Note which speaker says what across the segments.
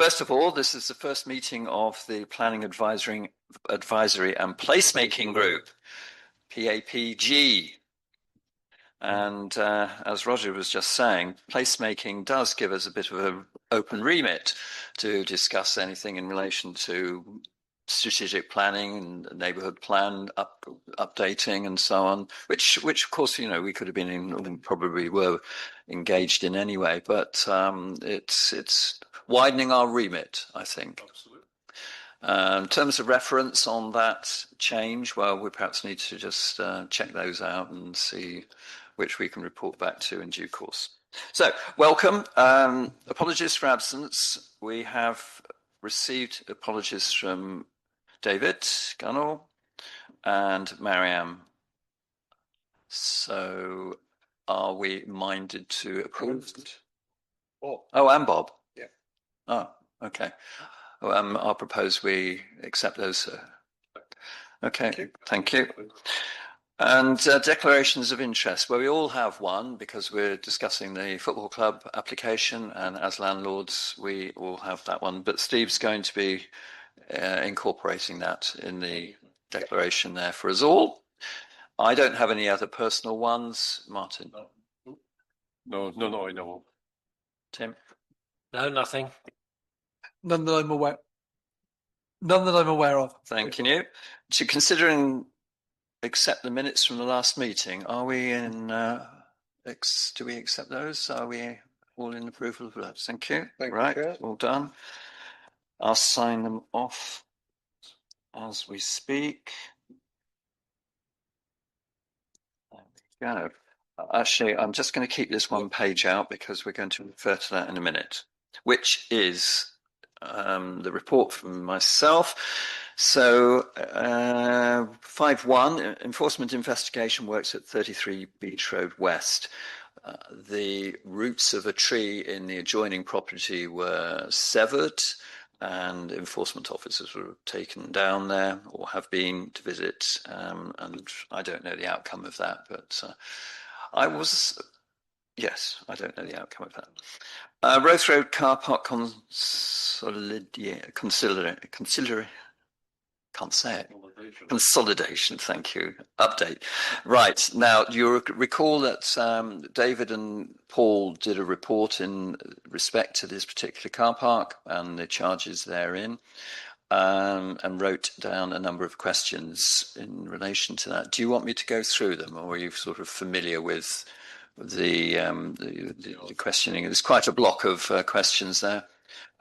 Speaker 1: First of all, this is the first meeting of the Planning Advisory and Placemaking Group, PAPG. And as Roger was just saying, placemaking does give us a bit of an open remit to discuss anything in relation to strategic planning and neighbourhood plan updating and so on, which of course, you know, we could have been in, probably were engaged in anyway, but it's widening our remit, I think.
Speaker 2: Absolutely.
Speaker 1: In terms of reference on that change, well, we perhaps need to just check those out and see which we can report back to in due course. So, welcome. Apologies for absence. We have received apologies from David Gunnell and Mariam. So, are we minded to approve? Oh, and Bob.
Speaker 2: Yeah.
Speaker 1: Oh, okay. I'll propose we accept those, sir. Okay, thank you. And declarations of interest. Well, we all have one because we're discussing the football club application, and as landlords, we all have that one. But Steve's going to be incorporating that in the declaration there for us all. I don't have any other personal ones. Martin?
Speaker 2: No, I know.
Speaker 1: Tim?
Speaker 3: No, nothing.
Speaker 4: None that I'm aware of.
Speaker 1: Thank you. To consider and accept the minutes from the last meeting, are we in, do we accept those? Are we all in approval of those? Thank you. Right, all done. I'll sign them off as we speak. There we go. Actually, I'm just going to keep this one page out because we're going to refer to that in a minute, which is the report from myself. So 5.1, enforcement investigation works at 33 Beach Road West. The roots of a tree in the adjoining property were severed and enforcement officers were taken down there or have been to visit, and I don't know the outcome of that, but I don't know the outcome of that. Roath Road car park consolidation, thank you. Update. Right, now you recall that David and Paul did a report in respect to this particular car park and the charges therein, and wrote down a number of questions in relation to that. Do you want me to go through them, or are you sort of familiar with the questioning? There's quite a block of questions there.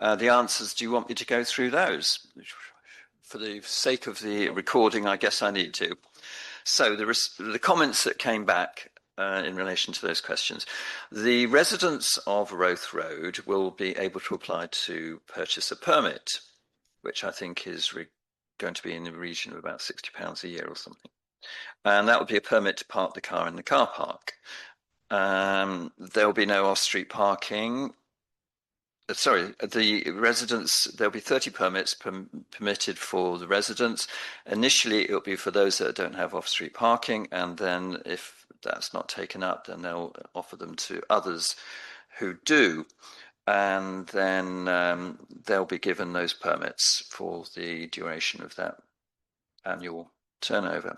Speaker 1: The answers, do you want me to go through those? For the sake of the recording, I guess I need to. So the comments that came back in relation to those questions. The residents of Roath Road will be able to apply to purchase a permit, which I think is going to be in the region of about £60 a year or something. And that would be a permit to park the car in the car park. There will be no off-street parking. The residents, there'll be 30 permits permitted for the residents. Initially, it'll be for those that don't have off-street parking, and then if that's not taken up, then they'll offer them to others who do. And then they'll be given those permits for the duration of that annual turnover.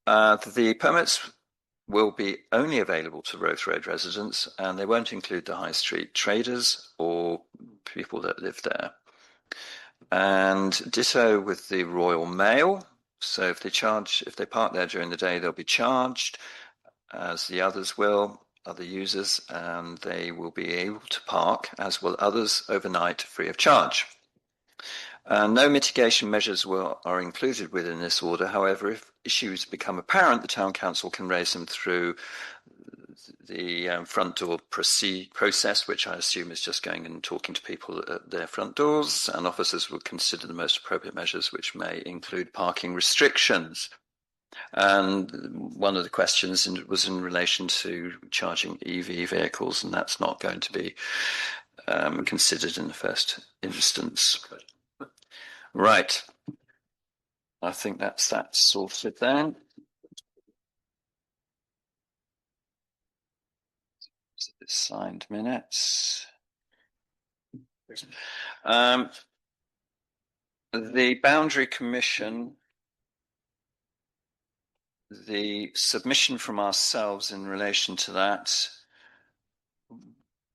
Speaker 1: The permits will be only available to Roath Road residents, and they won't include the high street traders or people that live there. And ditto with the Royal Mail. So if they park there during the day, they'll be charged, as the others will, other users, and they will be able to park, as will others, overnight free of charge. No mitigation measures are included within this order. However, if issues become apparent, the Town Council can raise them through the front door process, which I assume is just going and talking to people at their front doors, and officers will consider the most appropriate measures, which may include parking restrictions. And one of the questions was in relation to charging EV vehicles, and that's not going to be considered in the first instance. Right. I think that's sorted then. Signed minutes. The Boundary Commission, the submission from ourselves in relation to that,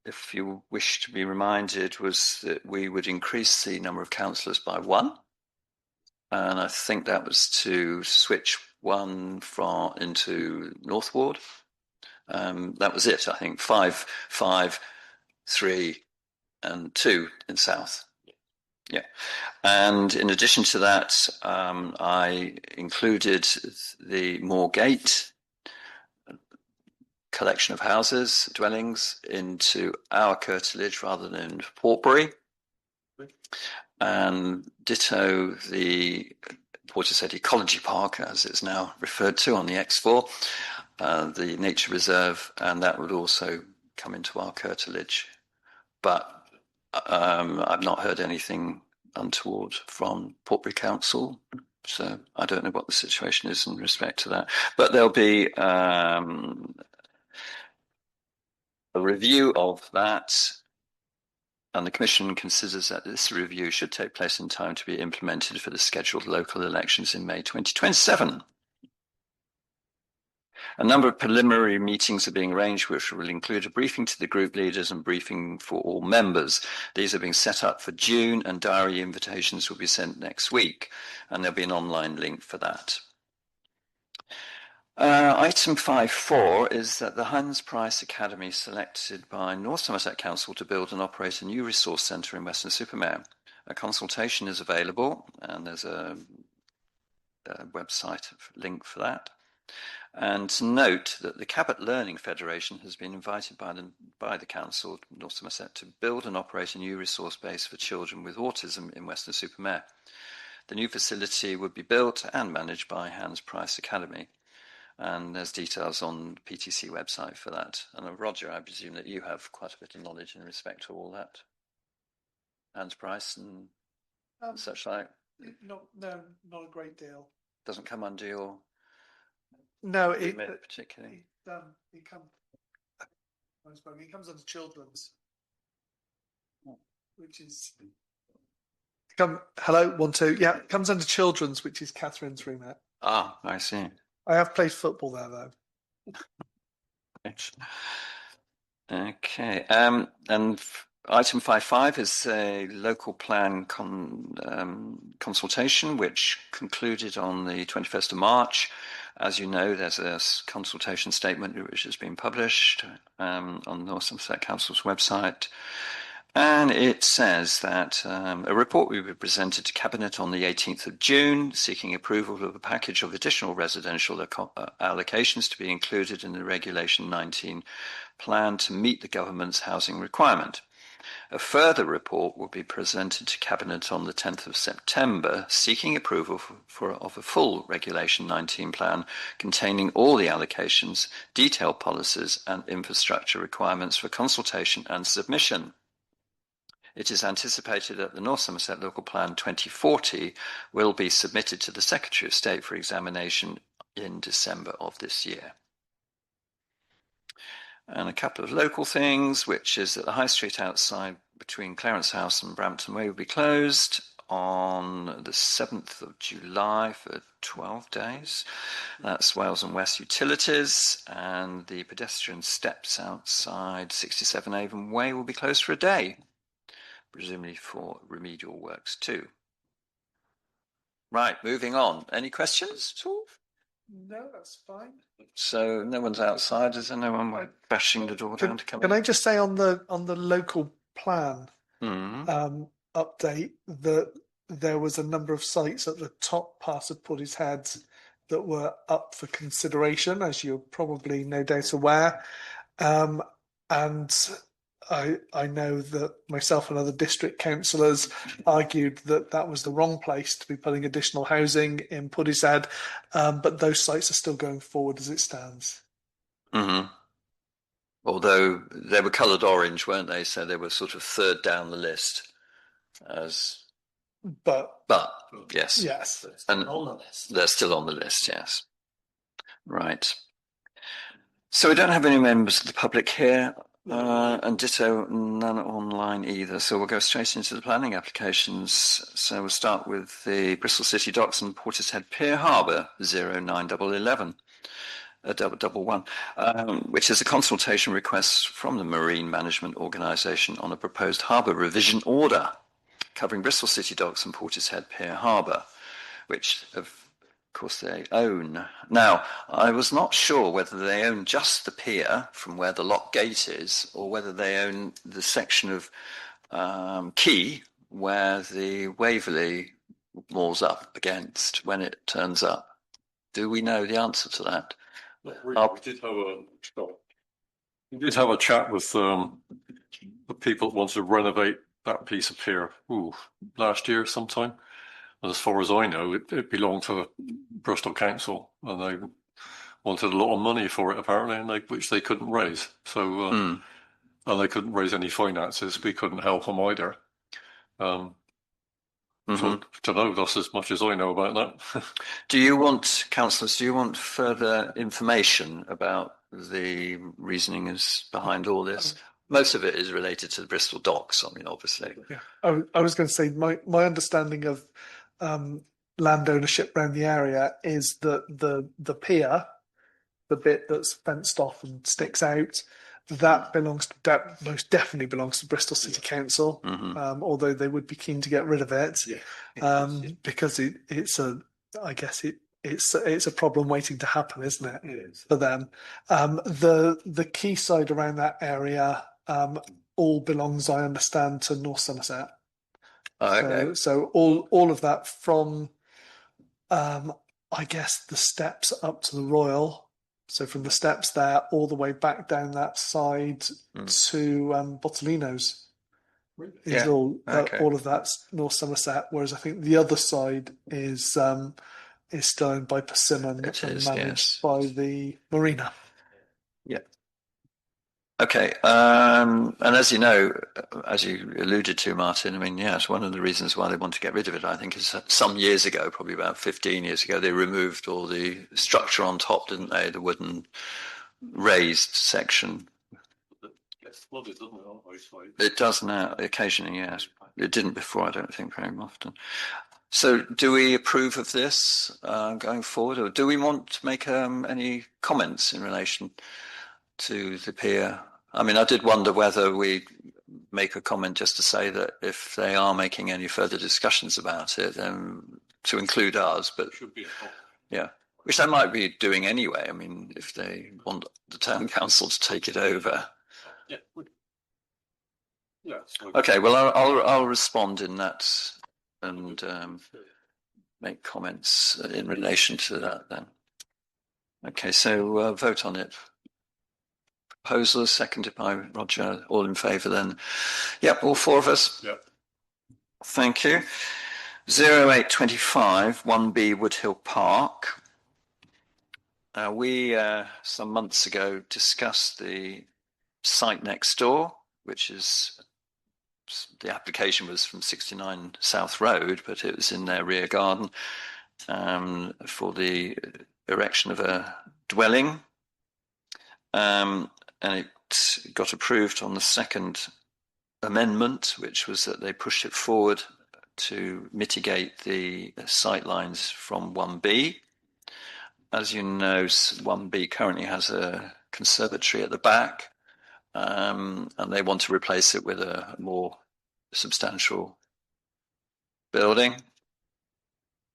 Speaker 1: if you wish to be reminded, was that we would increase the number of councillors by 1. And I think that was to switch 1 into North Ward. That was it, I think. 5, 3, and 2 in South. Yeah. And in addition to that, I included the Moorgate collection of houses, dwellings, into our curtilage rather than in Portbury. And ditto the Portishead Ecology Park, as it's now referred to on the X4, the nature reserve, and that would also come into our curtilage. But I've not heard anything untoward from Portbury Council, so I don't know what the situation is in respect to that. But there'll be a review of that, and the Commission considers that this review should take place in time to be implemented for the scheduled local elections in May 2027. A number of preliminary meetings are being arranged, which will include a briefing to the group leaders and briefing for all members. These are being set up for June, and diary invitations will be sent next week, and there'll be an online link for that. Item 5.4 is that the Hans Price Academy selected by North Somerset Council to build and operate a new resource centre in Weston-super-Mare. A consultation is available, and there's a website link for that. And to note that the Cabot Learning Federation has been invited by the Council, North Somerset, to build and operate a new resource base for children with autism in Weston-super-Mare. The new facility would be built and managed by Hans Price Academy. And there's details on the PTC website for that. And Roger, I presume that you have quite a bit of knowledge in respect to all that. Hans Price and such like.
Speaker 4: No, not a great deal.
Speaker 1: Doesn't come under your
Speaker 4: No,
Speaker 1: remit particularly.
Speaker 4: It comes under children's, which is hello 1 2 yeah. It comes under children's, which is Catherine's remit.
Speaker 1: Ah, I see.
Speaker 4: I have played football there though.
Speaker 1: Okay. And item 5.5 is a local plan consultation, which concluded on the 21st of March. As you know, there's a consultation statement which has been published on North Somerset Council's website. And it says that a report will be presented to Cabinet on the 18th of June, seeking approval of a package of additional residential allocations to be included in the Regulation 19 plan to meet the government's housing requirement. A further report will be presented to Cabinet on the 10th of September, seeking approval of a full Regulation 19 plan containing all the allocations, detailed policies and infrastructure requirements for consultation and submission. It is anticipated that the North Somerset Local Plan 2040 will be submitted to the Secretary of State for examination in December of this year. And a couple of local things, which is that the High Street outside between Clarence House and Brampton Way will be closed on the 7th of July for 12 days. That's Wales and West Utilities, and the pedestrian steps outside 67 Avon Way will be closed for a day, presumably for remedial works too. Right, moving on. Any questions at all?
Speaker 4: No, that's fine.
Speaker 1: So no one's outside, is there? No one bashing the door down to come in?
Speaker 4: Can I just say on the local plan update that there was a number of sites at the top part of Portishead that were up for consideration, as you're probably no doubt aware. And I know that myself and other district councillors argued that that was the wrong place to be putting additional housing in Portishead, but those sites are still going forward as it stands.
Speaker 1: Mm-hmm. Although they were coloured orange, weren't they? So they were sort of third down the list. But yes, and on the list. They're still on the list. Yes, right. So we don't have any members of the public here. And ditto, none online either. So we'll go straight into the planning applications. So we'll start with the Bristol City Docks and Portishead Pier Harbour 09111. 111, which is a consultation request from the Marine Management Organisation on a proposed harbour revision order covering Bristol City Docks and Portishead Pier Harbour, which of course they own. Now, I was not sure whether they own just the pier from where the lock gate is, or whether they own the section of quay where the Waverley moors up against when it turns up. Do we know the answer to that?
Speaker 2: Really, we did have a chat with the people that wanted to renovate that piece of pier last year sometime. And as far as I know, it belonged to Bristol Council, and they wanted a lot of money for it apparently, and which they couldn't raise. So and they couldn't raise any finances. We couldn't help them either. So to know, that's as much as I know about that.
Speaker 1: Do you want, councillors, do you want further information about the reasonings behind all this? Most of it is related to the Bristol docks, I mean, obviously.
Speaker 4: Yeah, I was going to say my understanding of land ownership around the area is that the pier, the bit that's fenced off and sticks out, that most definitely belongs to Bristol City Council, although they would be keen to get rid of it, because it's a problem waiting to happen, isn't it?
Speaker 2: It is.
Speaker 4: For them. The quayside around that area all belongs, I understand, to North Somerset.
Speaker 1: Okay.
Speaker 4: So all of that from I guess the steps up to the Royal. So from the steps there all the way back down that side to Bottolino's is all of that's North Somerset. Whereas I think the other side is still owned by Persimmon and managed by the Marina.
Speaker 1: Yeah. Okay. And as you know, as you alluded to, Martin, I mean, yes, one of the reasons why they want to get rid of it, I think, is some years ago, probably about 15 years ago, they removed all the structure on top, didn't they? The wooden raised section.
Speaker 2: It gets flooded, doesn't it, on both sides?
Speaker 1: It does now, occasionally, yes. It didn't before, I don't think, very often. So do we approve of this going forward, or do we want to make any comments in relation to the pier? I mean, I did wonder whether we make a comment just to say that if they are making any further discussions about it, then to include ours, but
Speaker 2: should be
Speaker 1: which they might be doing anyway. I mean, if they want the town council to take it over. Okay, well, I'll respond in that and make comments in relation to that then. Okay, so vote on it. Proposal seconded by Roger. All in favour then? Yep, all four of us.
Speaker 2: Yep.
Speaker 1: Thank you. 0825 1B Woodhill Park. We some months ago discussed the site next door, which is the application was from 69 South Road, but it was in their rear garden for the erection of a dwelling. And it got approved on the second amendment, which was that they pushed it forward to mitigate the sight lines from 1B. As you know, 1B currently has a conservatory at the back, and they want to replace it with a more substantial building,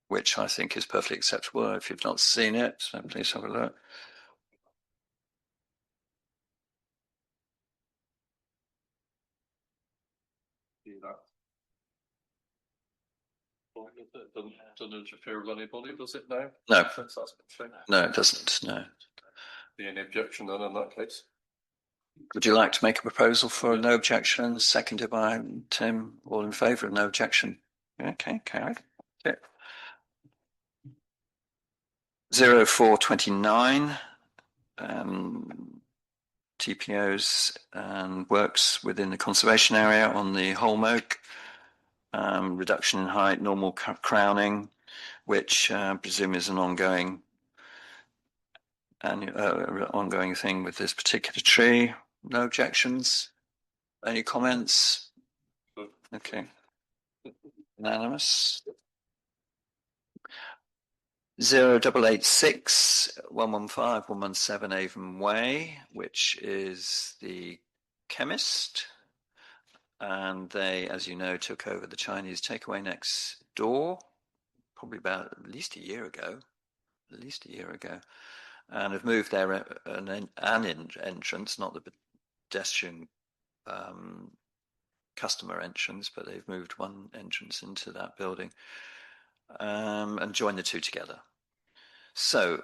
Speaker 1: which I think is perfectly acceptable. If you've not seen it, so please have a look.
Speaker 2: Doesn't interfere with anybody, does it now?
Speaker 1: No. No, it doesn't. No.
Speaker 2: Be any objection then in that case?
Speaker 1: Would you like to make a proposal for no objection? Seconded by Tim. All in favour of no objection? Okay, carried. Okay. 0429. TPOs and works within the conservation area on the Holm Oak. Reduction in height, normal crowning, which I presume is an ongoing thing with this particular tree. No objections? Any comments? Okay. Unanimous. 0886 115 117 Avon Way, which is the chemist. And they, as you know, took over the Chinese takeaway next door, probably about at least a year ago, and have moved their an entrance, not the pedestrian customer entrance, but they've moved one entrance into that building and joined the two together. So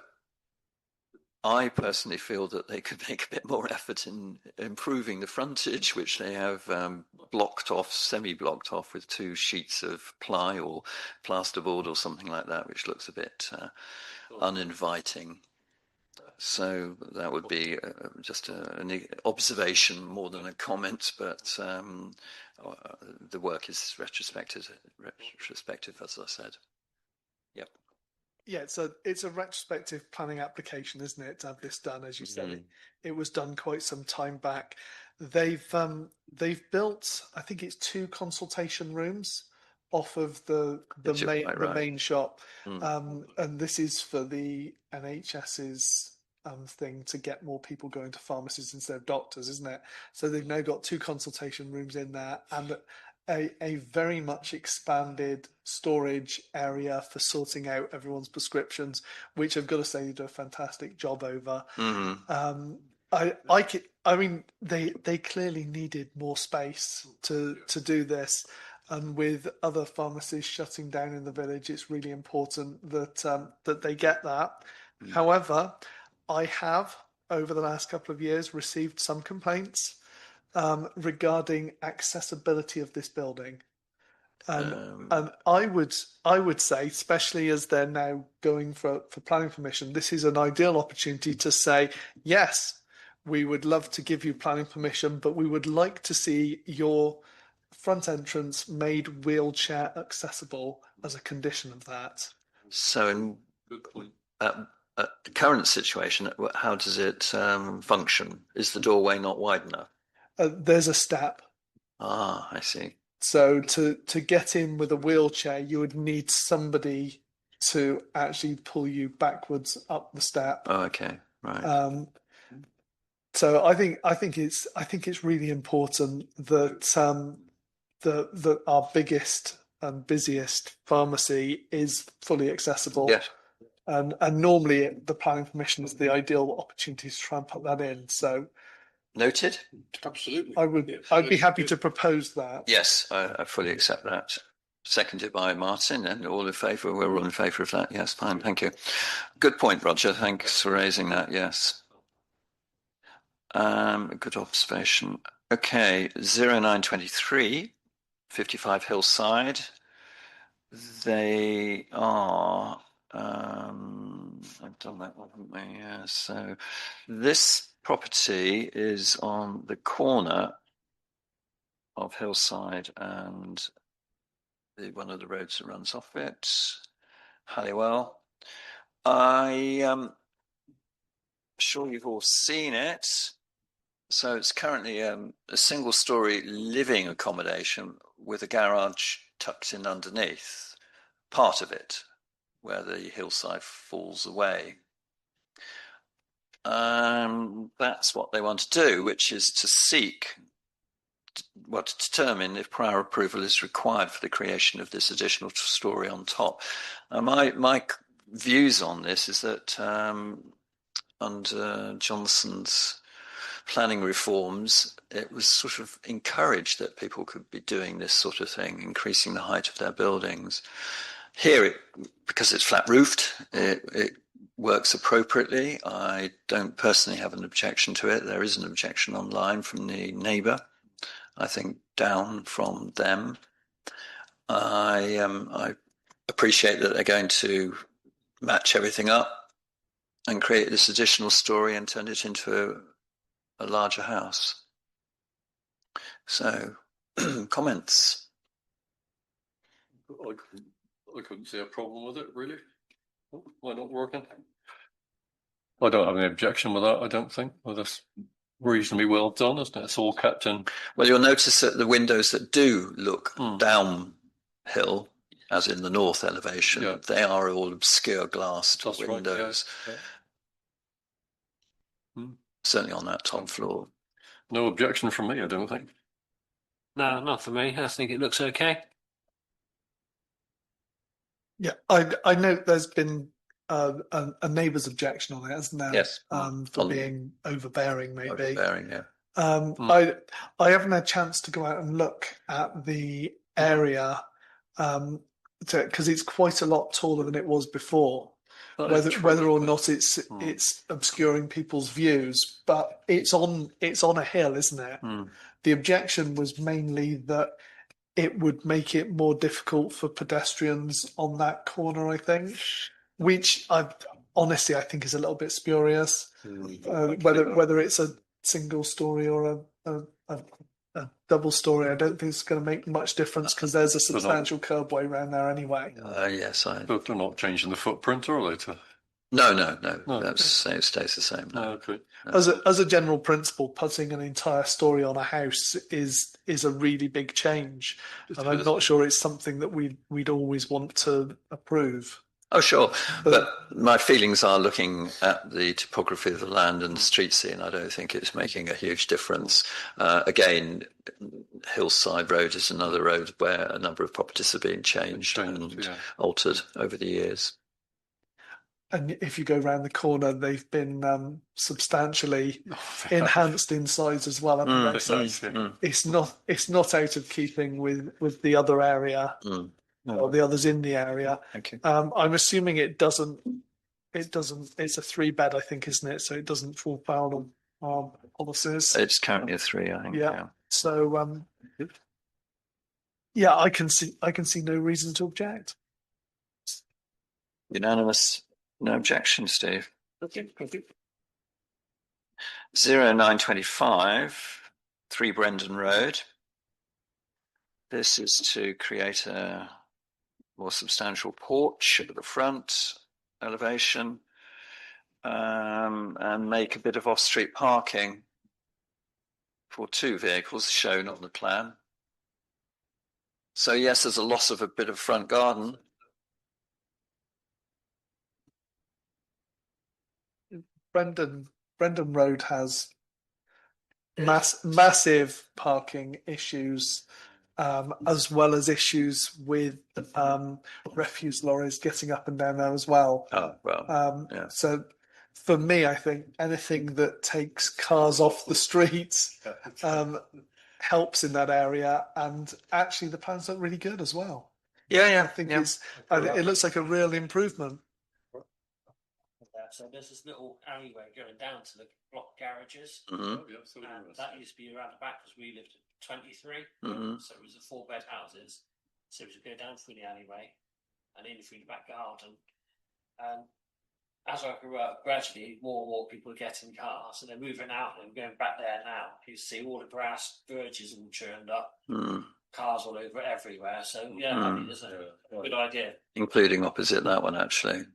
Speaker 1: I personally feel that they could make a bit more effort in improving the frontage, which they have blocked off, semi-blocked off with 2 sheets of ply or plasterboard or something like that, which looks a bit uninviting. So that would be just an observation more than a comment, but the work is retrospective, as I said. Yep.
Speaker 4: Yeah, it's a retrospective planning application, isn't it? To have this done, as you said, it was done quite some time back. They've built, I think it's 2 consultation rooms off of the main shop, and this is for the NHS's thing to get more people going to pharmacies instead of doctors, isn't it? So they've now got 2 consultation rooms in there and a very much expanded storage area for sorting out everyone's prescriptions, which I've got to say they do a fantastic job over. I mean, they clearly needed more space to do this, and with other pharmacies shutting down in the village, it's really important that they get that. However, I have over the last couple of years received some complaints regarding accessibility of this building. And I would say, especially as they're now going for planning permission, this is an ideal opportunity to say, yes, we would love to give you planning permission, but we would like to see your front entrance made wheelchair accessible as a condition of that.
Speaker 1: So in the current situation, how does it function? Is the doorway not wide enough?
Speaker 4: There's a step.
Speaker 1: Ah, I see.
Speaker 4: So to get in with a wheelchair, you would need somebody to actually pull you backwards up the step.
Speaker 1: Oh, okay, right.
Speaker 4: So I think it's really important that that our biggest and busiest pharmacy is fully accessible.
Speaker 1: Yes.
Speaker 4: And normally the planning permission is the ideal opportunity to try and put that in. So
Speaker 1: noted.
Speaker 2: Absolutely.
Speaker 4: I'd be happy to propose that.
Speaker 1: Yes, I fully accept that. Seconded by Martin, and all in favour? We're all in favour of that. Yes, fine, thank you. Good point, Roger. Thanks for raising that. Yes. Good observation. Okay, 0923, 55 Hillside. They are. I've done that one, haven't we? Yeah. So this property is on the corner of Hillside and one of the roads that runs off it, Halliwell. I'm sure you've all seen it. So it's currently a single-story living accommodation with a garage tucked in underneath, part of it, where the hillside falls away. That's what they want to do, which is to seek, well, to determine if prior approval is required for the creation of this additional story on top. My views on this is that under Johnson's planning reforms, it was sort of encouraged that people could be doing this sort of thing, increasing the height of their buildings. Here, because it's flat roofed, it works appropriately. I don't personally have an objection to it. There is an objection online from the neighbour, I think down from them. I appreciate that they're going to match everything up and create this additional story and turn it into a larger house. So, comments?
Speaker 2: I couldn't see a problem with it, really. Why not working? I don't have any objection with that, I don't think, with this reasonably well done, isn't it? It's all kept in.
Speaker 1: Well, you'll notice that the windows that do look downhill, as in the north elevation, they are all obscure glassed windows.
Speaker 2: Right,
Speaker 1: Certainly on that top floor.
Speaker 2: No objection from me, I don't think.
Speaker 3: No, not for me. I think it looks okay.
Speaker 4: Yeah, I know there's been a neighbour's objection on it, hasn't there?
Speaker 1: Yes.
Speaker 4: For being overbearing, maybe.
Speaker 1: Overbearing, yeah.
Speaker 4: I haven't had a chance to go out and look at the area because it's quite a lot taller than it was before. Whether or not it's obscuring people's views, but it's on a hill, isn't it? The objection was mainly that it would make it more difficult for pedestrians on that corner, I think, which honestly I think is a little bit spurious. Whether it's a single story or a double story, I don't think it's going to make much difference because there's a substantial curbway around there anyway.
Speaker 1: Yes,
Speaker 2: But they're not changing the footprint, are they?
Speaker 1: No. It stays the same. No.
Speaker 2: Okay.
Speaker 4: As a general principle, putting an entire story on a house is a really big change, and I'm not sure it's something that we'd always want to approve.
Speaker 1: Oh, sure. But my feelings are, looking at the topography of the land and the street scene, I don't think it's making a huge difference. Again, Hillside Road is another road where a number of properties have been changed and altered over the years.
Speaker 4: And if you go around the corner, they've been substantially enhanced in size as well. It's not out of keeping with the other area or the others in the area.
Speaker 1: Thank you.
Speaker 4: I'm assuming it doesn't. It's a 3-bed, I think, isn't it? So it doesn't fall foul of our policies.
Speaker 1: It's currently a 3, I think.
Speaker 4: Yeah. So I can see no reason to object.
Speaker 1: Unanimous. No objection, Steve.
Speaker 3: Okay, thank you.
Speaker 1: 0925, 3 Brendan Road. This is to create a more substantial porch at the front elevation and make a bit of off-street parking for 2 vehicles shown on the plan. So yes, there's a loss of a bit of front garden.
Speaker 4: Brendan Road has massive parking issues, as well as issues with refuse lorries getting up and down there as well.
Speaker 1: Oh, well, yeah.
Speaker 4: So for me, I think anything that takes cars off the streets helps in that area, and actually the plans look really good as well.
Speaker 1: Yeah.
Speaker 4: I think it looks like a real improvement.
Speaker 3: So there's this little alleyway going down to the block garages.
Speaker 1: Mm-hmm.
Speaker 3: And that used to be around the back because we lived at 23. So it was a 4-bed houses. So we would go down through the alleyway and in through the back garden. And as I grew up, gradually more and more people are getting cars, and they're moving out and going back there now. You see all the grass verges all churned up, cars all over everywhere. So I think it's a good idea. Including
Speaker 1: opposite that one, actually.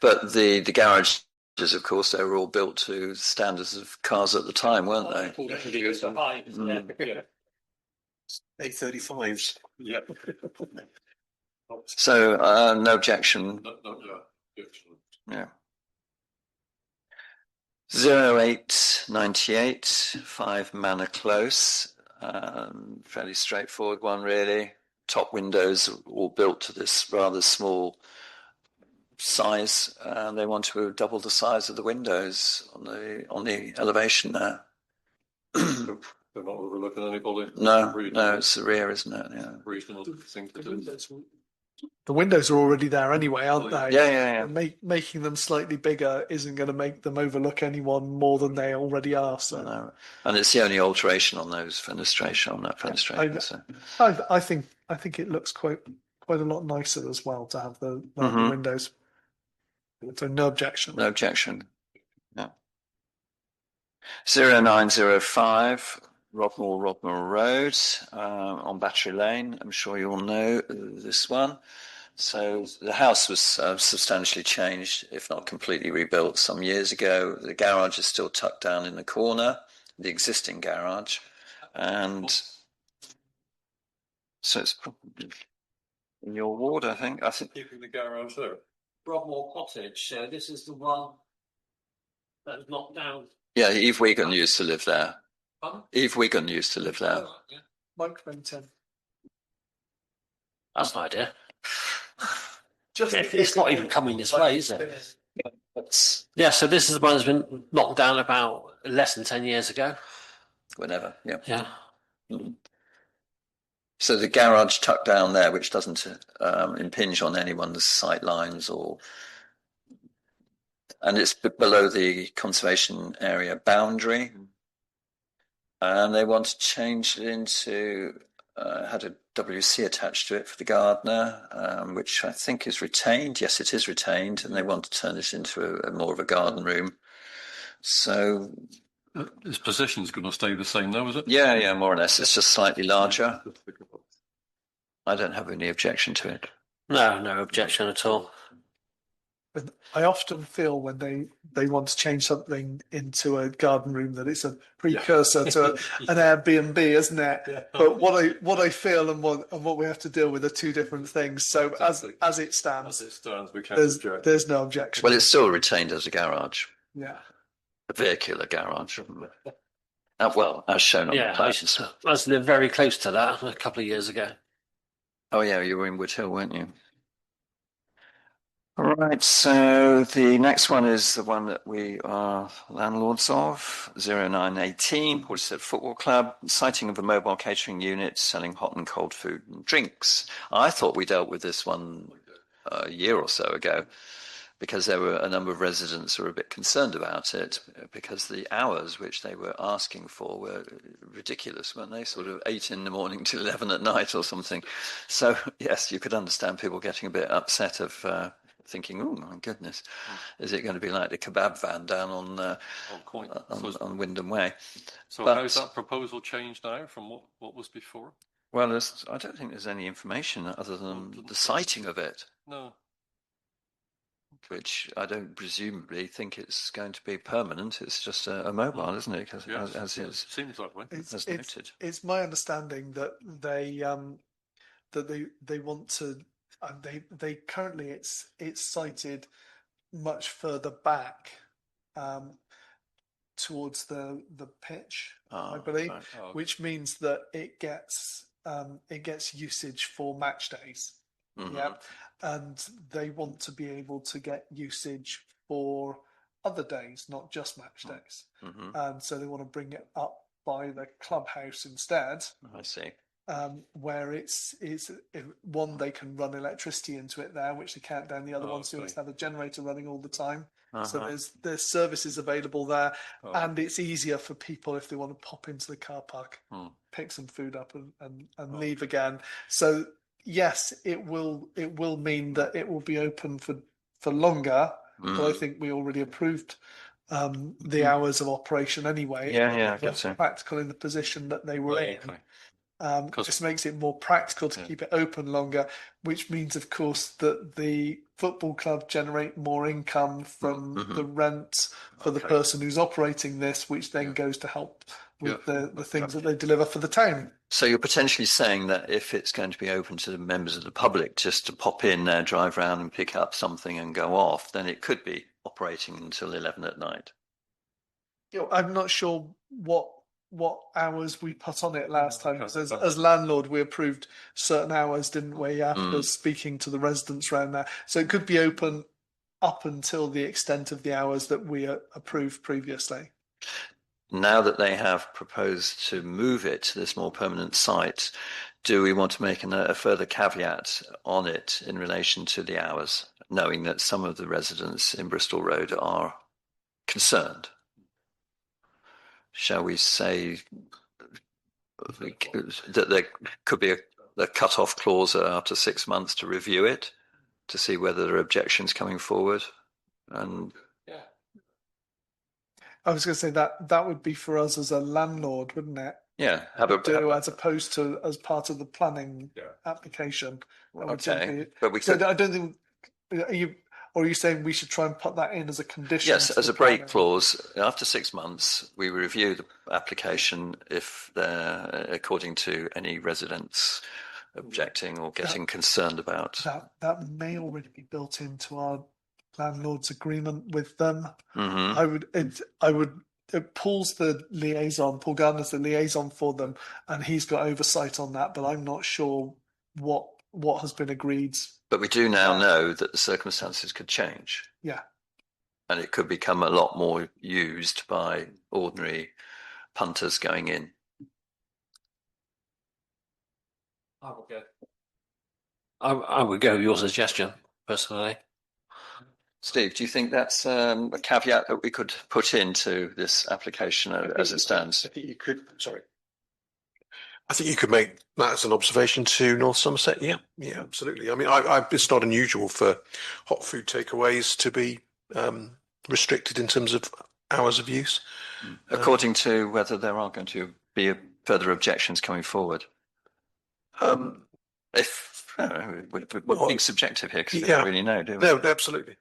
Speaker 1: But the garages, of course, they were all built to standards of cars at the time, weren't they?
Speaker 4: A35s.
Speaker 2: Yeah.
Speaker 1: So no objection. Yeah. 0898, 5 Manor Close. Fairly straightforward one, really. Top windows all built to this rather small size. They want to double the size of the windows on the elevation there.
Speaker 2: They're not overlooking anybody.
Speaker 1: No, it's the rear, isn't it? Yeah.
Speaker 2: Reasonable thing to do.
Speaker 4: The windows are already there anyway, aren't they?
Speaker 1: Yeah.
Speaker 4: Making them slightly bigger isn't going to make them overlook anyone more than they already are. So,
Speaker 1: no. And it's the only alteration on those fenestration, on that fenestration.
Speaker 4: I think it looks quite a lot nicer as well to have the windows. So no objection.
Speaker 1: No objection. Yeah. 0905 Rodmore Road on Battery Lane. I'm sure you all know this one. So the house was substantially changed, if not completely rebuilt, some years ago. The garage is still tucked down in the corner, the existing garage, and so it's probably in your ward, I think.
Speaker 2: Keeping the garage there.
Speaker 3: Broadmoor Cottage. So this is the one that was knocked down.
Speaker 1: Yeah, Eve Wigan used to live there.
Speaker 3: Pardon?
Speaker 1: Eve Wigan used to live there.
Speaker 3: Oh, yeah.
Speaker 4: Mike Benton.
Speaker 3: That's an idea.
Speaker 4: Just
Speaker 3: It's not even coming this way, is it? Yeah, so this is the one that's been knocked down about less than 10 years ago.
Speaker 1: Whenever, yeah.
Speaker 3: Yeah.
Speaker 1: So the garage tucked down there, which doesn't impinge on anyone's sight lines, and it's below the conservation area boundary, and they want to change it into had a WC attached to it for the gardener, which I think is retained. Yes, it is retained, and they want to turn it into a more of a garden room. So
Speaker 2: his position's going to stay the same, though, is it?
Speaker 1: yeah, more or less. It's just slightly larger. I don't have any objection to it.
Speaker 3: No objection at all.
Speaker 4: But I often feel when they want to change something into a garden room that it's a precursor to an Airbnb, isn't it?
Speaker 2: Yeah.
Speaker 4: But what I feel and what we have to deal with are two different things. So
Speaker 2: Exactly.
Speaker 4: as it stands,
Speaker 2: we can't object.
Speaker 4: there's no objection.
Speaker 1: Well, it's still retained as a garage,
Speaker 4: Yeah.
Speaker 1: a vehicular garage. Well, as shown on the plans.
Speaker 3: I lived very close to that a couple of years ago.
Speaker 1: Oh yeah, you were in Wood Hill, weren't you? All right, so the next one is the one that we are landlords of, 0918, Portishead Football Club, siting of a mobile catering unit selling hot and cold food and drinks. I thought we dealt with this one a year or so ago, because there were a number of residents who were a bit concerned about it, because the hours which they were asking for were ridiculous, weren't they? Sort of 8 in the morning till 11 at night or something. So, yes, you could understand people getting a bit upset of thinking, oh, my goodness, is it going to be like the kebab van down on Wyndham Way?
Speaker 2: So how's that proposal changed now from what was before?
Speaker 1: Well, I don't think there's any information other than the sighting of it.
Speaker 2: No.
Speaker 1: Which I don't presumably think it's going to be permanent. It's just a mobile, isn't it? As it
Speaker 2: seems that way.
Speaker 1: As noted.
Speaker 4: It's my understanding that they want to. They currently it's sited much further back towards the pitch, I believe, which means that it gets usage for match days. Mm-hmm. Yeah. And they want to be able to get usage for other days, not just match days. Mm-hmm. And so they want to bring it up by the clubhouse instead.
Speaker 1: I see.
Speaker 4: Where it's one, they can run electricity into it there, which they can't down the other one, so it's have a generator running all the time. So there's services available there, and it's easier for people if they want to pop into the car park, pick some food up and leave again. So yes, it will mean that it will be open for longer. But I think we already approved the hours of operation anyway.
Speaker 1: Yeah, I guess so.
Speaker 4: Practical in the position that they were in. This makes it more practical to keep it open longer, which means, of course, that the football club generate more income from the rent for the person who's operating this, which then goes to help with the things that they deliver for the town.
Speaker 1: So you're potentially saying that if it's going to be open to the members of the public just to pop in there, drive around and pick up something and go off, then it could be operating until 11 at night.
Speaker 4: I'm not sure what hours we put on it last time, because as landlord we approved certain hours, didn't we, after speaking to the residents around there. So it could be open up until the extent of the hours that we approved previously.
Speaker 1: Now that they have proposed to move it to this more permanent site, do we want to make a further caveat on it in relation to the hours, knowing that some of the residents in Bristol Road are concerned? Shall we say that there could be a cut-off clause after 6 months to review it, to see whether there are objections coming forward? And
Speaker 4: I was going to say that would be for us as a landlord, wouldn't it?
Speaker 1: Yeah,
Speaker 4: as opposed to as part of the planning application.
Speaker 1: Okay, but
Speaker 4: I don't think or are you saying we should try and put that in as a condition?
Speaker 1: Yes,
Speaker 4: to
Speaker 1: as
Speaker 4: the
Speaker 1: a break
Speaker 4: planning?
Speaker 1: clause, after 6 months, we review the application if they're according to any residents objecting or getting concerned about.
Speaker 4: That may already be built into our landlord's agreement with them.
Speaker 1: Mm-hmm.
Speaker 4: Paul's the liaison, Paul Gardner's the liaison for them, and he's got oversight on that, but I'm not sure what has been agreed.
Speaker 1: But we do now know that the circumstances could change.
Speaker 4: Yeah.
Speaker 1: And it could become a lot more used by ordinary punters going in.
Speaker 3: I will go. I would go with your suggestion, personally.
Speaker 1: Steve, do you think that's a caveat that we could put into this application as it stands?
Speaker 5: I think you could. Sorry. I think you could make that as an observation to North Somerset. Yeah, absolutely. I mean, it's not unusual for hot food takeaways to be restricted in terms of hours of use.
Speaker 1: According to whether there are going to be further objections coming forward. We're being subjective here because we don't really know, do we?
Speaker 5: No, absolutely.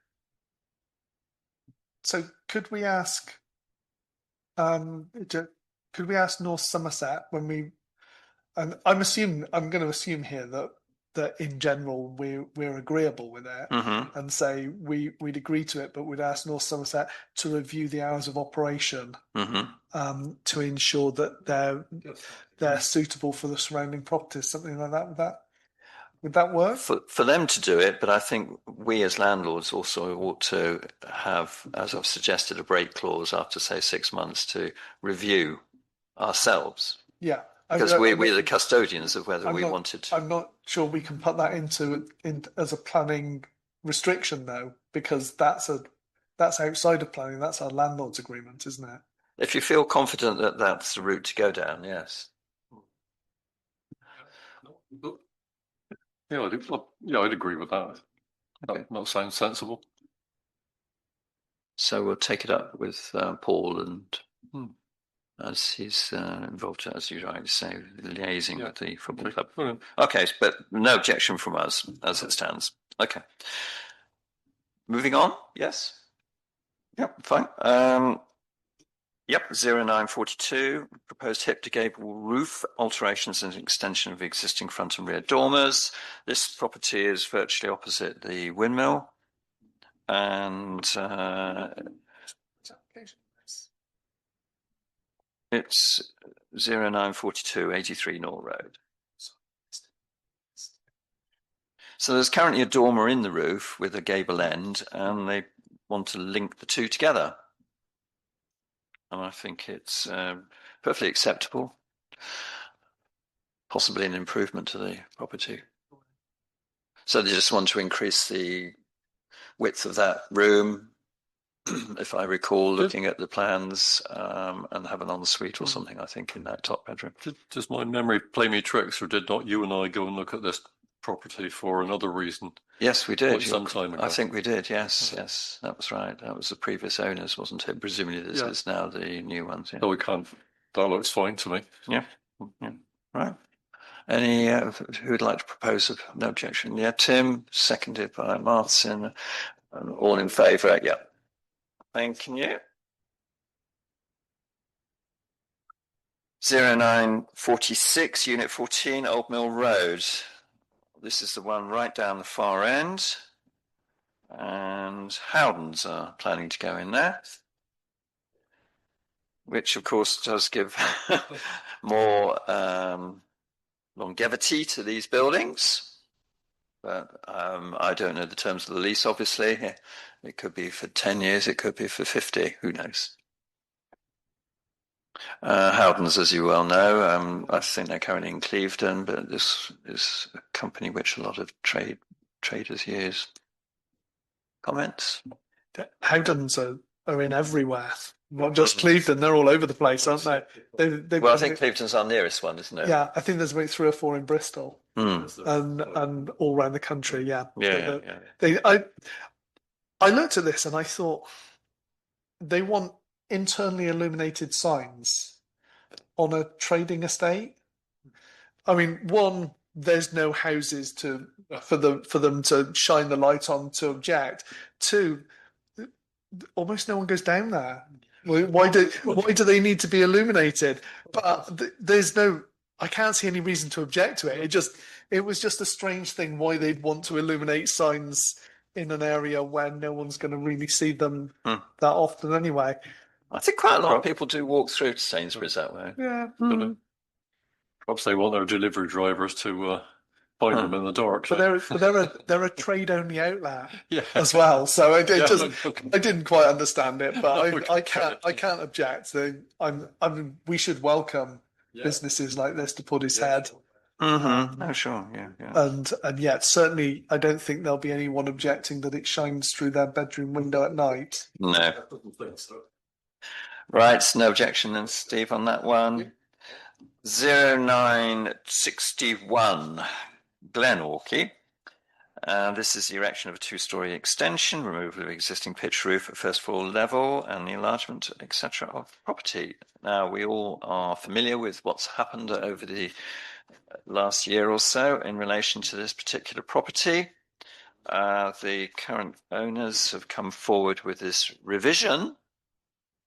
Speaker 4: So could we ask North Somerset when we, and I'm going to assume here that in general we're agreeable with it, and say we'd agree to it, but we'd ask North Somerset to review the hours of operation to ensure that they're suitable for the surrounding properties, something like that. Would that work?
Speaker 1: For them to do it, but I think we as landlords also ought to have, as I've suggested, a break clause after, say, 6 months to review ourselves.
Speaker 4: Yeah.
Speaker 1: Because we're the custodians of whether we wanted to.
Speaker 4: I'm not sure we can put that in as a planning restriction, though, because that's outside of planning. That's our landlord's agreement, isn't it?
Speaker 1: If you feel confident that that's the route to go down, yes.
Speaker 2: Yeah, I'd agree with that.
Speaker 1: Okay.
Speaker 2: That sounds sensible.
Speaker 1: So we'll take it up with Paul, and as he's involved, as you rightly say, liaising with the football club.
Speaker 2: Brilliant.
Speaker 1: Okay, but no objection from us as it stands. Okay. Moving on. Yes. Yep. Fine. 0942, proposed hip to gable roof alterations and extension of existing front and rear dormers. This property is virtually opposite the windmill, and it's 0942 83 Nor Road. So there's currently a dormer in the roof with a gable end, and they want to link the two together. And I think it's perfectly acceptable, possibly an improvement to the property. So they just want to increase the width of that room, if I recall, looking at the plans, and have an ensuite or something, I think, in that top bedroom.
Speaker 2: Does my memory play me tricks, or did not you and I go and look at this property for another reason?
Speaker 1: Yes, we did.
Speaker 2: Some time ago.
Speaker 1: I think we did. Yes, that was right. That was the previous owners, wasn't it? Presumably this is now the new ones. Yeah.
Speaker 2: No, we can't. That looks fine to me.
Speaker 1: Yeah. Right. Any who would like to propose no objection? Yeah, Tim, seconded by Martin, all in favour. Yeah. Thank you. 0946, Unit 14, Old Mill Road. This is the one right down the far end, and Howdens are planning to go in there, which of course does give more longevity to these buildings. But I don't know the terms of the lease, obviously. It could be for 10 years, it could be for 50, who knows. Howdens, as you well know, I think they're currently in Clevedon, but this is a company which a lot of traders use. Comments?
Speaker 4: Howdens are in everywhere, not just Clevedon. They're all over the place, aren't they?
Speaker 1: Well, I think Clevedon's our nearest one, isn't it?
Speaker 4: Yeah, I think there's about 3 or 4 in Bristol, and all around the country. Yeah. I looked at this and I thought they want internally illuminated signs on a trading estate. I mean, one, there's no houses for them to shine the light on to object. Two, almost no one goes down there. Why do they need to be illuminated? But there's no. I can't see any reason to object to it. It was just a strange thing why they'd want to illuminate signs in an area where no one's going to really see them that often anyway.
Speaker 1: I think quite a lot of people do walk through to Sainsbury's that way.
Speaker 4: Yeah.
Speaker 2: Perhaps they want their delivery drivers to find them in the dark.
Speaker 4: But they're a trade only outlet
Speaker 2: Yeah.
Speaker 4: as well. So I
Speaker 2: Yeah.
Speaker 4: didn't quite understand it, but
Speaker 2: No,
Speaker 4: I can't object. We should welcome businesses like this to put his head.
Speaker 1: Mm-hmm. Oh, sure, yeah.
Speaker 4: And yet certainly I don't think there'll be anyone objecting that it shines through their bedroom window at night.
Speaker 1: No.
Speaker 2: I don't think so.
Speaker 1: Right, no objection then, Steve, on that one. 0961 Glenorchy. This is the erection of a two-storey extension, removal of existing pitch roof at first floor level, and the enlargement, etc., of property. Now, we all are familiar with what's happened over the last year or so in relation to this particular property. The current owners have come forward with this revision,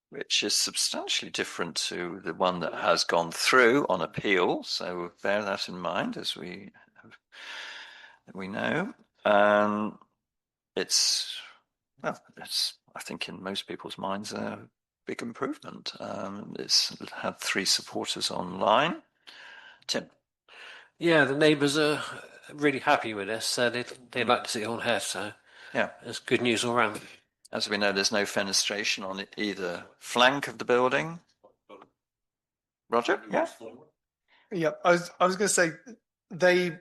Speaker 1: which is substantially different to the one that has gone through on appeal. So bear that in mind as we know. It's, I think in most people's minds, a big improvement. It's had 3 supporters online. Tim?
Speaker 3: Yeah, the neighbours are really happy with this. They'd like to see it on ahead, so
Speaker 1: yeah,
Speaker 3: it's good news all round.
Speaker 1: As we know, there's no fenestration on either flank of the building. Roger? Yeah.
Speaker 4: Yeah, I was going to say they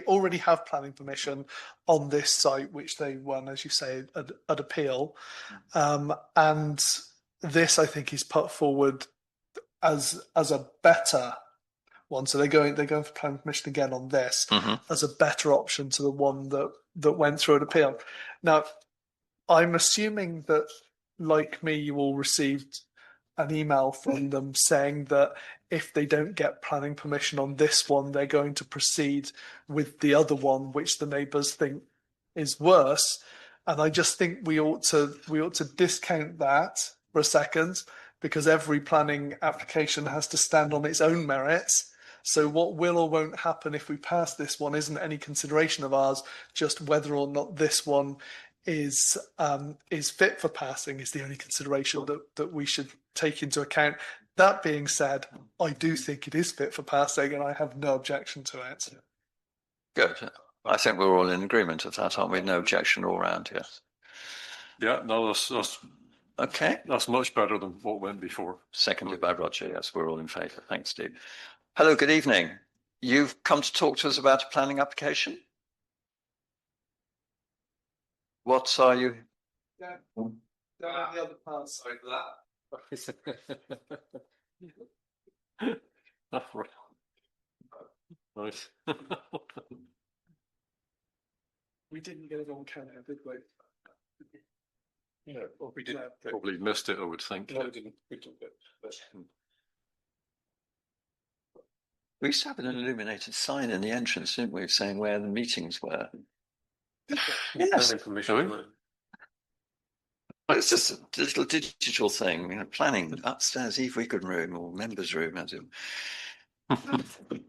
Speaker 4: already have planning permission on this site, which they won, as you say, at appeal. And this, I think, is put forward as a better one. So they're going for planning permission again on this as a better option to the one that went through an appeal. Now, I'm assuming that, like me, you all received an email from them saying that if they don't get planning permission on this one, they're going to proceed with the other one, which the neighbours think is worse. And I just think we ought to discount that for a second, because every planning application has to stand on its own merits. So what will or won't happen if we pass this one isn't any consideration of ours, just whether or not this one is fit for passing is the only consideration that we should take into account. That being said, I do think it is fit for passing, and I have no objection to it.
Speaker 1: Good. I think we're all in agreement of that, aren't we? No objection all round, yes.
Speaker 2: Yeah, no, that's
Speaker 1: okay.
Speaker 2: That's much better than what went before.
Speaker 1: Seconded by Roger. Yes, we're all in favour. Thanks, Steve. Hello, good evening. You've come to talk to us about a planning application? What are you?
Speaker 4: Yeah. The other part side of that.
Speaker 2: Nice.
Speaker 4: We didn't get it on camera, did we?
Speaker 2: Yeah, well, we did. Probably missed it, I would think.
Speaker 4: No, we didn't. We took it.
Speaker 1: We used to have an illuminated sign in the entrance, didn't we, saying where the meetings were? Yes. It's just a little digital thing, planning upstairs, Eve-Wigan room or members' room, as it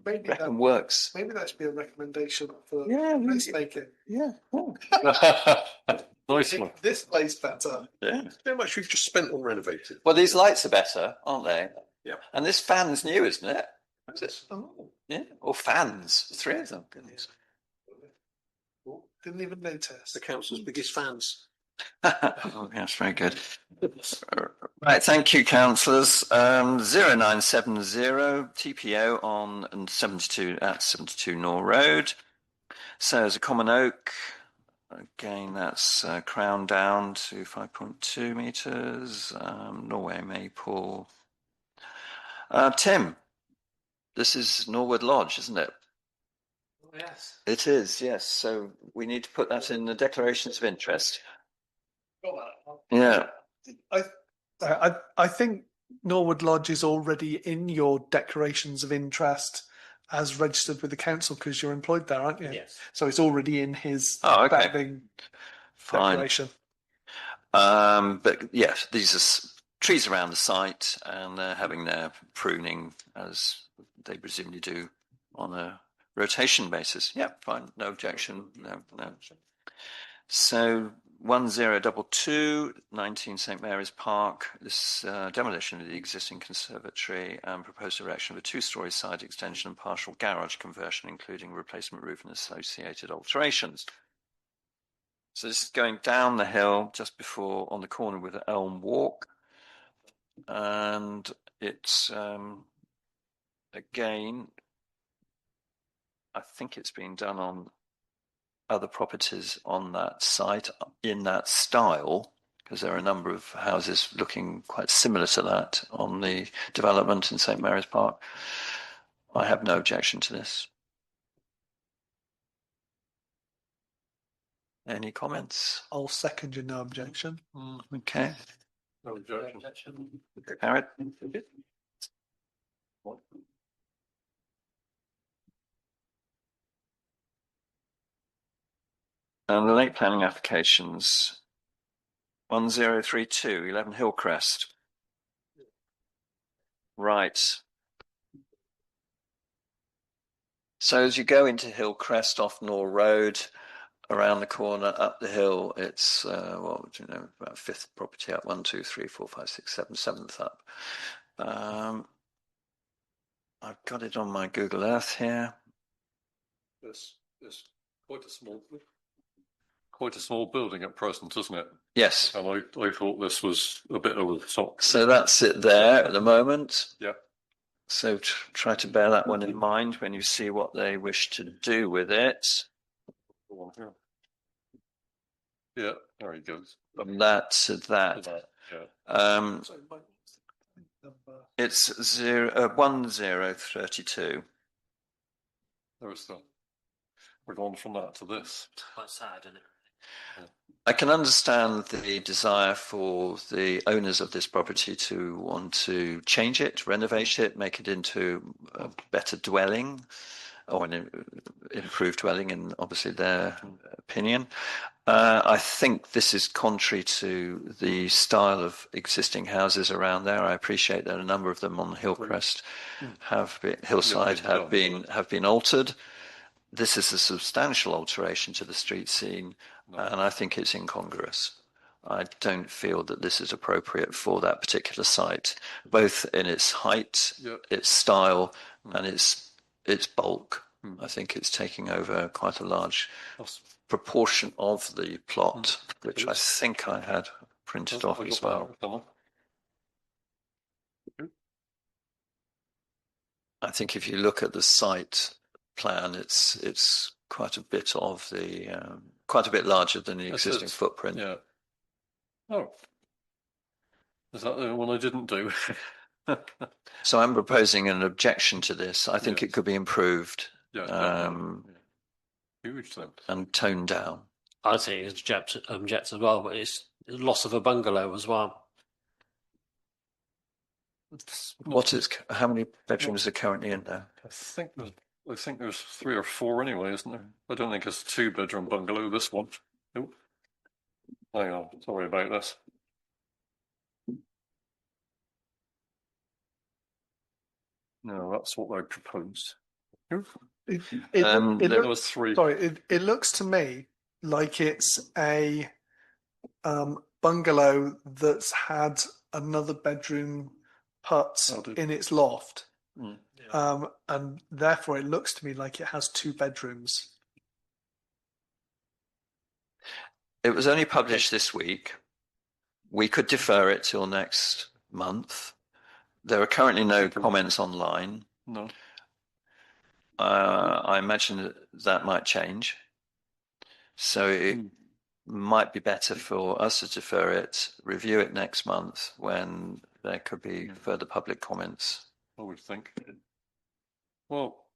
Speaker 4: maybe that
Speaker 1: works.
Speaker 4: Maybe that should be a recommendation for placemaking.
Speaker 1: Yeah.
Speaker 2: Nice one.
Speaker 4: This place better.
Speaker 1: Yeah.
Speaker 5: How much we've just spent on renovating.
Speaker 1: Well, these lights are better, aren't they?
Speaker 5: Yeah.
Speaker 1: And this fan's new, isn't it? Is it?
Speaker 4: Oh.
Speaker 1: Yeah. Or fans. 3 of them. Goodness.
Speaker 4: Oh, didn't even notice.
Speaker 5: The council's biggest fans.
Speaker 1: Oh, yes, very good. Right, thank you, councillors. 0970 TPO on 72 at 72 Nor Road. So as a common oak, again, that's crown down to 5.2 metres. Norway maple. Tim, this is Norwood Lodge, isn't it?
Speaker 3: Yes.
Speaker 1: It is, yes. So we need to put that in the declarations of interest. Yeah.
Speaker 4: I think Norwood Lodge is already in your declarations of interest as registered with the council because you're employed there, aren't you?
Speaker 3: Yes.
Speaker 4: So it's already in his
Speaker 1: Oh, okay.
Speaker 4: battling
Speaker 1: Fine.
Speaker 4: declaration.
Speaker 1: But yes, these are trees around the site, and they're having their pruning as they presumably do on a rotation basis. Yeah, fine. No objection. No. So 1022, 19 St Mary's Park. This demolition of the existing conservatory and proposed erection of a two-storey side extension and partial garage conversion, including replacement roof and associated alterations. So this is going down the hill just before, on the corner with Elm Walk, and it's again, I think it's been done on other properties on that site in that style, because there are a number of houses looking quite similar to that on the development in St Mary's Park. I have no objection to this. Any comments?
Speaker 4: I'll second your no objection.
Speaker 1: Okay.
Speaker 2: No objection.
Speaker 1: Harriet? And the late planning applications 1032, 11 Hillcrest. Right. So as you go into Hillcrest off Nor Road, around the corner, up the hill, it's about fifth property up, 1, 2, 3, 4, 5, 6, 7, seventh up. I've got it on my Google Earth here.
Speaker 2: It's quite a small building at present, isn't it?
Speaker 1: Yes.
Speaker 2: And I thought this was a bit over the top.
Speaker 1: So that's it there at the moment.
Speaker 2: Yeah.
Speaker 1: So try to bear that one in mind when you see what they wish to do with it.
Speaker 2: Yeah, there he goes.
Speaker 1: From that to that.
Speaker 2: Yeah.
Speaker 1: It's 1032.
Speaker 2: We're going from that to this.
Speaker 3: Quite sad, isn't it?
Speaker 1: I can understand the desire for the owners of this property to want to change it, renovate it, make it into a better dwelling or an improved dwelling in obviously their opinion. I think this is contrary to the style of existing houses around there. I appreciate that a number of them on Hillcrest Hillside have been altered. This is a substantial alteration to the street scene, and I think it's incongruous. I don't feel that this is appropriate for that particular site, both in its height, its style, and its bulk. I think it's taking over quite a large proportion of the plot, which I think I had printed off as well. I think if you look at the site plan, it's quite a bit of the quite a bit larger than the existing footprint.
Speaker 2: Yeah. Oh, is that the one I didn't do?
Speaker 1: So I'm proposing an objection to this. I think it could be improved.
Speaker 2: Huge then. And
Speaker 1: toned down.
Speaker 3: I think it's object as well, but it's loss of a bungalow as well.
Speaker 1: How many bedrooms are currently in there?
Speaker 2: I think there's 3 or 4 anyway, isn't there? I don't think it's a 2-bedroom bungalow, this one. Nope. Hang on, sorry about this. No, that's what I proposed. There was 3.
Speaker 4: Sorry, it looks to me like it's a bungalow that's had another bedroom put in its loft. And therefore it looks to me like it has 2 bedrooms.
Speaker 1: It was only published this week. We could defer it till next month. There are currently no comments online.
Speaker 2: No.
Speaker 1: I imagine that might change. So it might be better for us to defer it, review it next month when there could be further public comments.
Speaker 2: I would think. Well,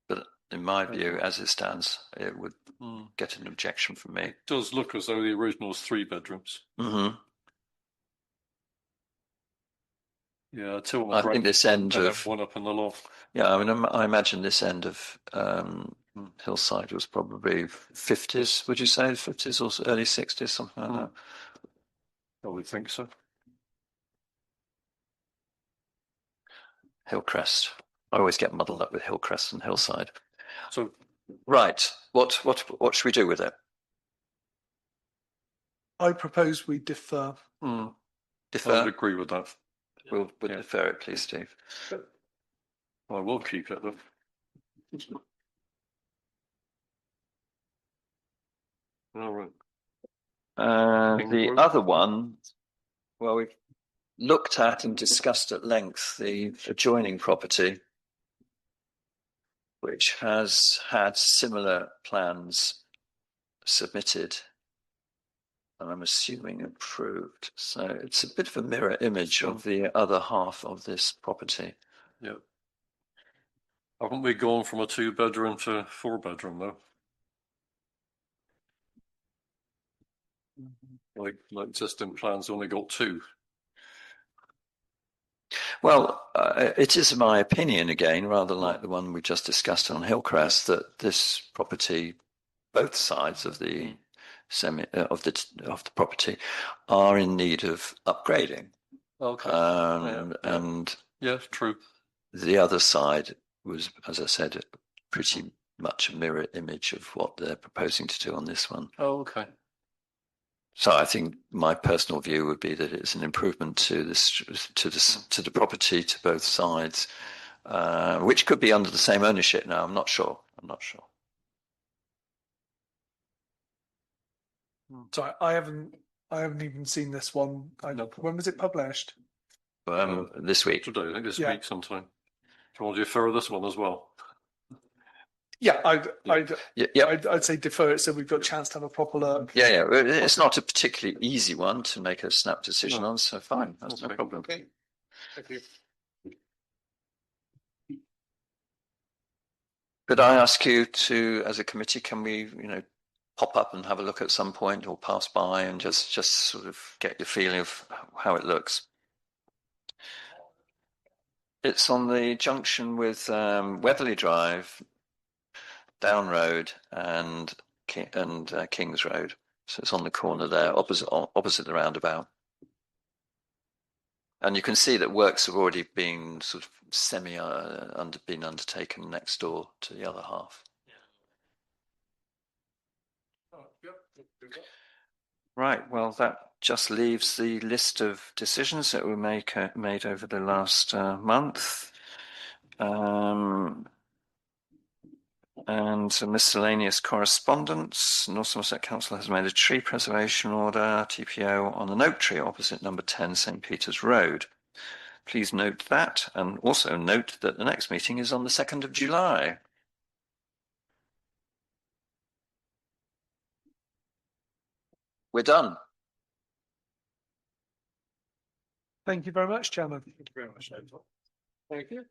Speaker 1: but in my view, as it stands, it would get an objection from me.
Speaker 2: It does look as though the original is 3 bedrooms.
Speaker 1: Mm-hmm.
Speaker 2: Yeah, two on the
Speaker 1: I
Speaker 2: ground
Speaker 1: think this
Speaker 2: floor
Speaker 1: end
Speaker 2: and then
Speaker 1: of
Speaker 2: one up in the loft.
Speaker 1: yeah, I mean, I imagine this end of Hillside was probably 50s. Would you say 50s or early 60s, something like that?
Speaker 2: I would think so.
Speaker 1: Hillcrest. I always get muddled up with Hillcrest and Hillside.
Speaker 2: So,
Speaker 1: Right. What should we do with it?
Speaker 4: I propose we defer.
Speaker 2: I
Speaker 1: Defer?
Speaker 2: would agree with that.
Speaker 1: We'll
Speaker 2: Yeah.
Speaker 1: defer it, please, Steve.
Speaker 2: I will keep it though. All right.
Speaker 1: The other one, well, we've looked at and discussed at length the adjoining property, which has had similar plans submitted, and I'm assuming approved. So it's a bit of a mirror image of the other half of this property.
Speaker 2: Yeah. Haven't we gone from a 2-bedroom to 4-bedroom though? Like existing plans only got 2.
Speaker 1: Well, it is my opinion again, rather like the one we just discussed on Hillcrest, that this property, both sides of the of the property, are in need of upgrading.
Speaker 2: Okay.
Speaker 1: And
Speaker 2: yeah, true.
Speaker 1: the other side was, as I said, pretty much a mirror image of what they're proposing to do on this one.
Speaker 2: Oh, okay.
Speaker 1: So I think my personal view would be that it's an improvement to the property, to both sides, which could be under the same ownership now. I'm not sure.
Speaker 4: So I haven't even seen this one. When was it published?
Speaker 1: This week.
Speaker 2: Today, I think this week sometime. Do you want to defer this one as well?
Speaker 4: Yeah, I'd say defer it so we've got a chance to have a proper look.
Speaker 1: Yeah. It's not a particularly easy one to make a snap decision on, so fine, that's no problem.
Speaker 2: Okay. Thank you.
Speaker 1: Could I ask you to, as a committee, can we, pop up and have a look at some point, or pass by and just sort of get the feeling of how it looks? It's on the junction with Weatherly Drive, Down Road, and Kings Road. So it's on the corner there, opposite the roundabout. And you can see that works have already been sort of been undertaken next door to the other half. Right. Well, that just leaves the list of decisions that were made over the last month. And some miscellaneous correspondence. North Somerset Council has made a tree preservation order, TPO, on an oak tree opposite number 10 St. Peter's Road. Please note that, and also note that the next meeting is on the 2nd of July. We're done.
Speaker 4: Thank you very much, Chairman.
Speaker 2: Thank you very much. Thank you.